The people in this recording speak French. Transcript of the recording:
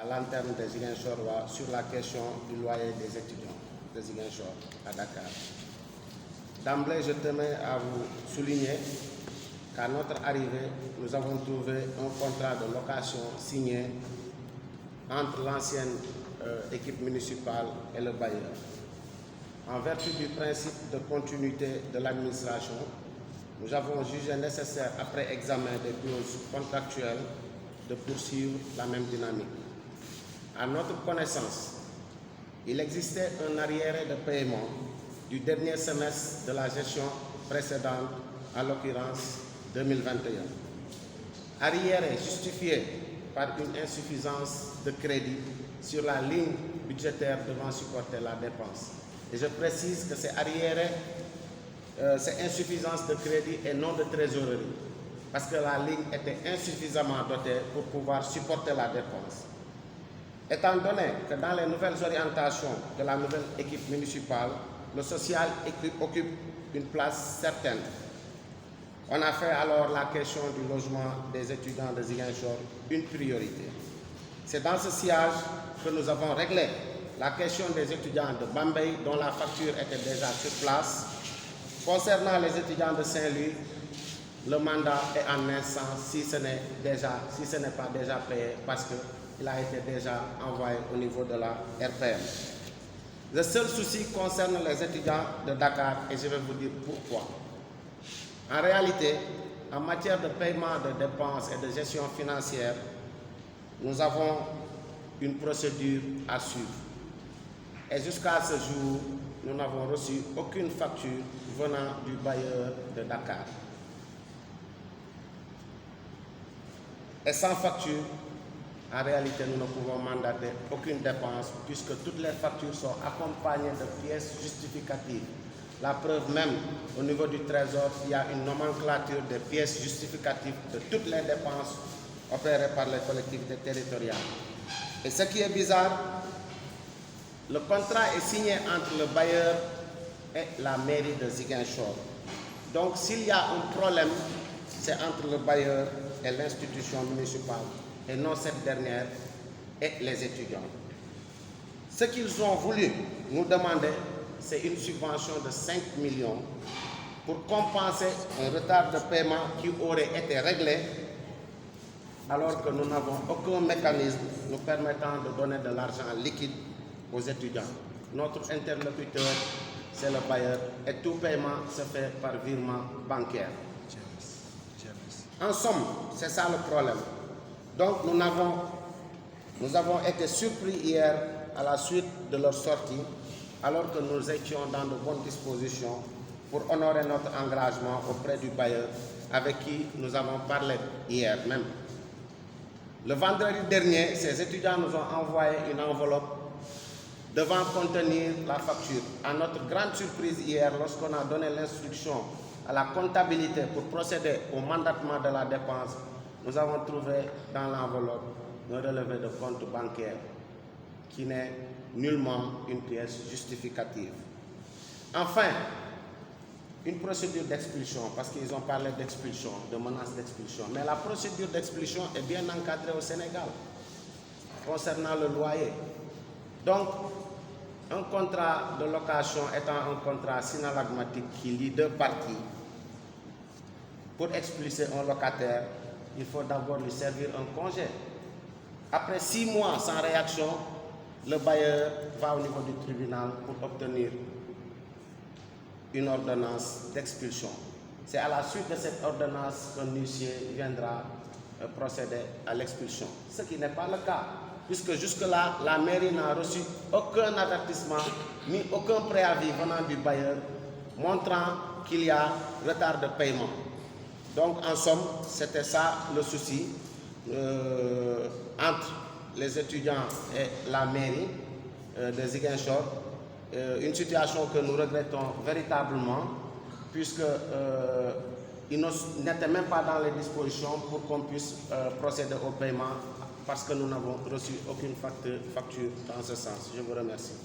lanterne des Ziguinchorois sur la question du loyer des étudiants de Ziguinchor à Dakar. D'emblée, je tenais à vous souligner qu'à notre arrivée, nous avons trouvé un contrat de location signé entre l'ancienne équipe municipale et le bailleur. En vertu du principe de continuité de l'administration, nous avons jugé nécessaire, après examen des clauses contractuelles, de poursuivre la même dynamique. À notre connaissance, il existait un arriéré de paiement du dernier semestre de la gestion précédente, en l'occurrence 2021. Arriéré justifié par une insuffisance de crédit sur la ligne budgétaire devant supporter la dépense. Et je précise que c'est arriéré, c'est insuffisance de crédit et non de trésorerie, parce que la ligne était insuffisamment dotée pour pouvoir supporter la dépense. Étant donné que dans les nouvelles orientations de la nouvelle équipe municipale, le social occupe une place certaine, on a fait alors la question du logement des étudiants de Ziguinchor une priorité. C'est dans ce sillage que nous avons réglé la question des étudiants de Bambey dont la facture était déjà sur place. Concernant les étudiants de Saint-Louis, le mandat est en instance si ce n'est pas déjà payé parce qu'il a été déjà envoyé au niveau de la RPM. Le seul souci concerne les étudiants de Dakar et je vais vous dire pourquoi. En réalité, en matière de paiement de dépenses et de gestion financière, nous avons une procédure à suivre. Et jusqu'à ce jour, nous n'avons reçu aucune facture venant du bailleur de Dakar. Et sans facture, en réalité, nous ne pouvons mandater aucune dépense puisque toutes les factures sont accompagnées de pièces justificatives. La preuve même, au niveau du Trésor, il y a une nomenclature des pièces justificatives de toutes les dépenses opérées par les collectivités territoriales. Et ce qui est bizarre, le contrat est signé entre le bailleur et la mairie de Ziguinchor. Donc s'il y a un problème, c'est entre le bailleur et l'institution municipale, et non cette dernière et les étudiants. Ce qu'ils ont voulu nous demander, c'est une subvention de 5 millions pour compenser un retard de paiement qui aurait été réglé alors que nous n'avons aucun mécanisme nous permettant de donner de l'argent liquide aux étudiants. Notre interlocuteur, c'est le bailleur et tout paiement se fait par virement bancaire. En somme, c'est ça le problème. Donc nous avons été surpris hier à la suite de leur sortie, alors que nous étions dans de bonnes dispositions pour honorer notre engagement auprès du bailleur avec qui nous avons parlé hier même. Le vendredi dernier, ces étudiants nous ont envoyé une enveloppe devant contenir la facture. À notre grande surprise hier, lorsqu'on a donné l'instruction à la comptabilité pour procéder au mandatement de la dépense, nous avons trouvé dans l'enveloppe un relevé de compte bancaire qui n'est nullement une pièce justificative. Enfin, une procédure d'expulsion, parce qu'ils ont parlé d'expulsion, de menace d'expulsion. Mais la procédure d'expulsion est bien encadrée au Sénégal, concernant le loyer. Donc, un contrat de location étant un contrat synalagmatique qui lie deux parties, pour expulser un locataire, il faut d'abord lui servir un congé. Après 6 mois sans réaction, le bailleur va au niveau du tribunal pour obtenir une ordonnance d'expulsion. C'est à la suite de cette ordonnance qu'un huissier viendra procéder à l'expulsion. Ce qui n'est pas le cas, puisque jusque-là, la mairie n'a reçu aucun avertissement ni aucun préavis venant du bailleur montrant qu'il y a retard de paiement. Donc, en somme, c'était ça le souci entre les étudiants et la mairie de Ziguinchor. Une situation que nous regrettons véritablement, puisqu'ils n'étaient même pas dans les dispositions pour qu'on puisse procéder au paiement, parce que nous n'avons reçu aucune facture dans ce sens. Je vous remercie.